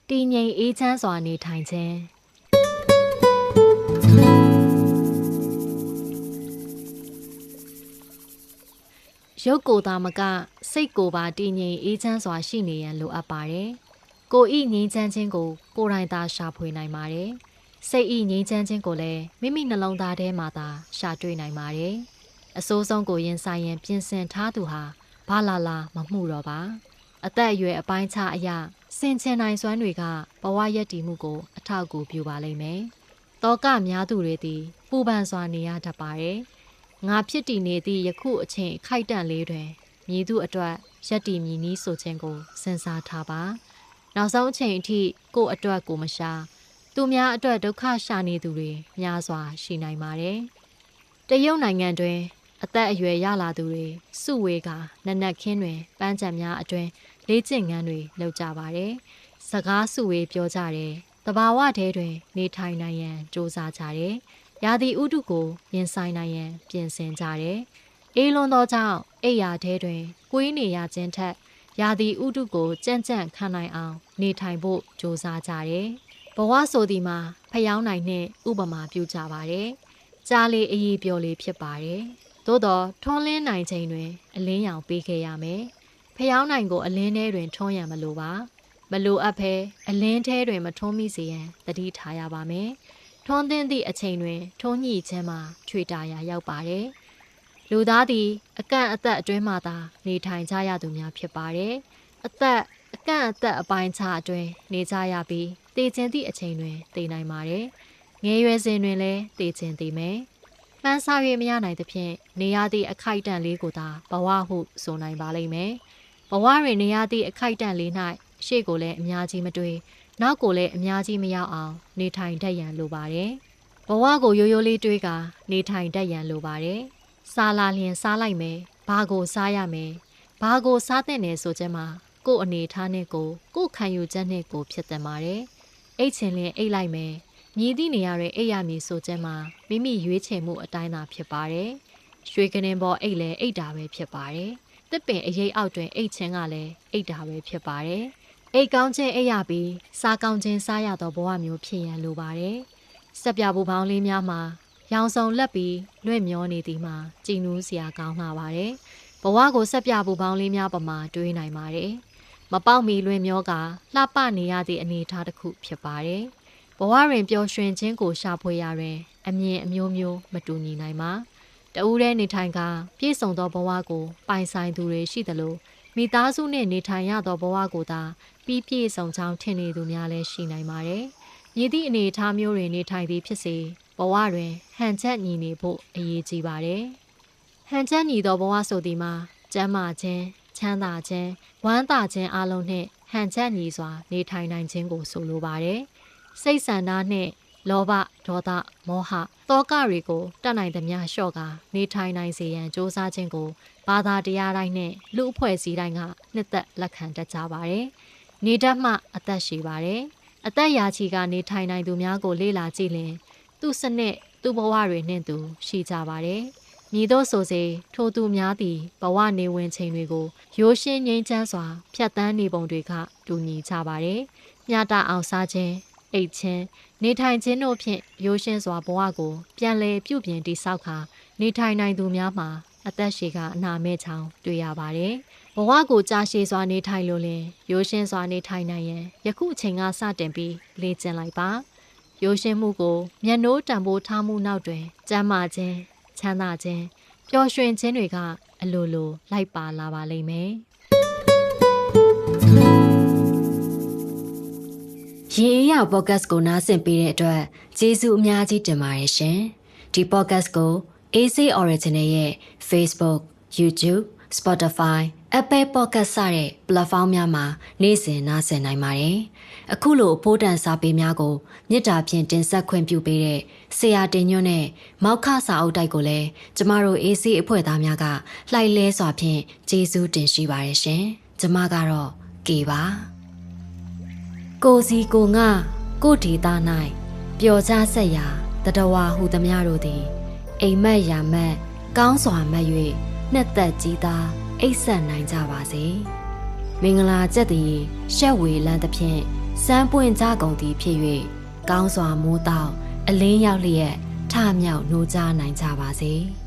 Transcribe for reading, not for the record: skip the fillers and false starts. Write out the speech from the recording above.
တည်ငြိမ်အေးချမ်းစွာနေထိုင်ခြင်းရုပ်ကိုယ်သာမကစိတ်ကိုပါတည်ငြိမ်အေးချမ်းစွာရှိနေရန်လိုအပ်ပါတယ်။ကိုယ်ဤငြိမ်းချမ်းခြင်းကိုကိုယ်တိုင်သာရှာဖွေနိုင်ပါတယ်။စိတ်ဤငြိမ်းချမ်းခြင်းကိုလည်းမိမိနှလုံးသားထဲမှာသာရှာတွေ့နိုင်ပါတယ်။အဆိုးဆုံးကိုရင်ဆိုင်ရန်ပြင်ဆင်ထားသူဟာဘာလာမမှုတော့ပါ။အသက်အရွယ်အပိုင်းခြားအရာစင်ချင်နိုင်စွမ်းတွေကဘဝရည်တည်မှုကိုအထောက်အကူပြုပါလိမ့်မယ်။တောကများသူတွေသည်ပူပန်စွာနေရတတ်ပါတယ်။ငါဖြစ်တည်နေသည့်ယခုအချိန်ခိုက်တန့်လေးတွင်မည်သူအတွက်ရက်တည်မည်နည်းဆိုခြင်းကိုစဉ်းစားထားပါနောက်ဆုံးအချိန်အထိကိုယ့်အတွက်ကိုမရှာသူများအတွက်ဒုက္ခရှာနေသူတွေများစွာရှိနိုင်ပါတယ်တရုတ်နိုင်ငံတွင်အသက်အရွယ်ရလာသူတွေစုဝေးကနက်နက်ခင်းတွင်ပန်းချံများအတွင်လေ့ကျင့်ခန်းတွေလုပ်ကြပါတယ်စကားစုဝေးပြောကြတယ်တဘာဝထဲတွင်နေထိုင်နိုင်ရန်ကြိုးစားကြတယ်ရာသီဥတုကိုရင်ဆိုင်နိုင်ရန်ပြင်ဆင်ကြတယ်။အေးလွန်သောကြောင့်အိယာထဲတွင်ကွေးနေရခြင်းထက်ရာသီဥတုကိုကြံ့ကြံ့ခံနိုင်အောင်နေထိုင်ဖို့ကြိုးစားကြတယ်။ဘဝဆိုသည်မှာဖျောင်းနိုင်နှင့်ဥပမာပြုကြပါတယ်။ကြားလေးအည်ပြော်လေးဖြစ်ပါတယ်။သို့တော့ထွန်းလင်းနိုင်ချိန်တွင်အလင်းရောင်ပေးခဲ့ရမယ်။ဖျောင်းနိုင်ကိုအလင်းထဲတွင်ထွန်းရန်မလိုပါ။မလိုအပ်ဘဲအလင်းထဲတွင်မထွန်းမိစေရန်သတိထားရပါမယ်။ထွန်းသင်းသည့်အချိန်တွင်ထွန်းညှိခြင်းမှာချွေတာရာရောက်ပါတယ်။လူသားသည်အကန့်အသတ်အတွင်းမှသာနေထိုင်ကြရသူများဖြစ်ပါတယ်။အကန့်အသတ်အပိုင်းခြားအတွင်းနေကြရပြီးတည်ခြင်းသည့်အချိန်တွင်တည်နိုင်ပါတယ်။ငယ်ရွယ်စဉ်တွင်လည်းတည်ခြင်းတည်မယ်။မှန်းဆ၍မရနိုင်သဖြင့်နေရသည့်အခိုက်အတန့်လေးကိုသာဘဝဟုဆိုနိုင်ပါလိမ့်မယ်။ဘဝတွင်နေရသည့်အခိုက်အတန့်လေး၌ရှေ့ကိုလည်းအများကြီးမတွေ့နောက်ကိုလည်းအများကြီးမရောက်အောင်နေထိုင်တတ်ရန်လိုပါတယ်။ဘဝကိုရိုးရိုးလေးတွေးကနေထိုင်တတ်ရန်လိုပါတယ်။စားလာလျင်စားလိုက်မယ်။ဘာကိုစားရမယ်။ဘာကိုစားသင့်တယ်ဆိုခြင်းမှာကို့အနေထားနဲ့ကိုခံယူချက်နဲ့ကိုဖြစ်သင့်ပါတယ်။အိတ်ချင်လျင်အိတ်လိုက်မယ်။မြည်သည့်နေရာတွင်အိတ်ရမည်ဆိုခြင်းမှာမိမိရွေးချယ်မှုအတိုင်းသာဖြစ်ပါတယ်။ရွှေကနင်းပေါ်အိတ်လည်းအိတ်တာပဲဖြစ်ပါတယ်။တစ်ပင်အရိပ်အောက်တွင်အိတ်ချင်းကလည်းအိတ်တာပဲဖြစ်ပါတယ်။အိတ်ကောင်းခြင်းအိတ်ရပြီးစားကောင်းခြင်းစားရသောဘဝမျိုးဖြစ်ရန်လိုပါတယ်။စက်ပြပူပေါင်းလေးများမှာရောင်စုံလက်ပြီးလွင့်မျောနေသည်မှာကြည်နူးစရာကောင်းလာပါတယ်။ဘဝကိုစက်ပြပူပေါင်းလေးများပမာတွေးနိုင်ပါတယ်။မပေါက်မီလွင့်မျောကလှပနေရသည့်အနေအထားတစ်ခုဖြစ်ပါတယ်။ဘဝတွင်ပျော်ရွှင်ခြင်းကိုရှာဖွေရတွင်အမြင်အမျိုးမျိုးမတူညီနိုင်ပါ။တဦးတည်းနေထိုင်ကပြည့်စုံသောဘဝကိုပိုင်ဆိုင်သူတွေရှိသလိုမိသားစုနှင့်နေထိုင်ရသောဘဝကိုသာပြီးပြည့်စုံချောင်းထင်နေသူများလည်းရှိနိုင်ပါတယ်။ညီသည့်အနေအထားမျိုးတွင်နေထိုင်သည်ဖြစ်စေဘဝတွင်ဟန်ချက်ညီနေဖို့အရေးကြီးပါတယ်။ဟန်ချက်ညီသောဘဝဆိုသည်မှာကျန်းမာခြင်းချမ်းသာခြင်းဝမ်းသာခြင်းအလုံးနှင့်ဟန်ချက်ညီစွာနေထိုင်နိုင်ခြင်းကိုဆိုလိုပါတယ်။စိတ်ဆန္ဒနှင့်လောဘဒေါသမောဟတောကတွေကိုတတ်နိုင်သမျှလျှော့ကာနေထိုင်နိုင်စေရန်စ조사ခြင်းကိုဘာသာတရားတိုင်းနဲ့လူအဖွဲ့အစည်းတိုင်းကနှစ်သက်လက်ခံတတ်ကြပါတယ်။နေတတ်မှအသက်ရှိပါတယ်။အသက်ရာချီကနေထိုင်နိုင်သူများကိုလေ့လာကြည့်ရင်သူ့စနစ်သူ့ဘဝတွေနှင့်သူရှိကြပါတယ်။ညီတို့ဆိုစေထိုသူများသည်ဘဝနေဝင်ချိန်တွေကိုရိုးရှင်းငြိမ်းချမ်းစွာဖြတ်သန်းနေပုံတွေကတူညီကြပါတယ်။မျှတအောင်စားခြင်းအိတ်ချင်းနေထိုင်ခြင်းတို့ဖြင့်ရိုးရှင်းစွာဘဝကိုပြန်လည်ပြုပြင်တည်ဆောက်ခါနေထိုင်နိုင်သူများမှာအသက်ရှည်ကအနာမဲ့ချောင်းတွေ့ရပါတယ်။ဘဝကိုကြာရှည်စွာနေထိုင်လို့လင်ရိုးရှင်းစွာနေထိုင်နိုင်ရန်ယခုအချိန်ကစတင်ပြီးလေ့ကျင့်လိုက်ပါ။ရိုးရှင်းမှုကိုမျက်နှိုးတံပိုးထားမှုနောက်တွင်ကျန်းမာခြင်းချမ်းသာခြင်းပျော်ရွှင်ခြင်းတွေကအလိုလိုလိုက်ပါလာပါလိမ့်မယ်။ရေအေးရ podcast ကိုနားဆင်ပေးတဲ့အတွက်ကျေးဇူးအများကြီးတင်ပါတယ်ရှင်။ဒီ podcast ကို AC Original ရဲ့ Facebook, YouTube, Spotify, Apple Podcast စတဲ့ platform များမှာနေ့စဉ်နားဆင်နိုင်ပါတယ်။အခုလိုအဖို့တန်စာပေများကိုမေတ္တာဖြင့်တင်ဆက်ခွင့်ပြုပေးတဲ့ဆရာတင်ညွန့်နဲ့မောက်ခစာအုပ်တိုက်ကိုလည်းကျမတို့ AC အဖွဲ့သားများကလှိုက်လဲစွာဖြင့်ကျေးဇူးတင်ရှိပါတယ်ရှင်။ကျမကတော့ကေပါ။ကိုစီကိုငါကိုဒေသ၌ပျော်ကြဆက်ရာတတဝါဟူသမျှတို့သည်အိမ်မက်ရာမက်ကောင်းစွာမက်၍နှစ်သက်ကြီးသားအိပ်ဆက်နိုင်ကြပါစေမင်္ဂလာကျက်သည်ရှက်ဝေလန်းသဖြင့် စမ်းပွင့်ကြကုန်သည်ဖြစ်၍ကောင်းစွာမိုးတောက်အလင်းရောက်လျက်ထမြောက်နှိုးကြနိုင်ကြပါစေ။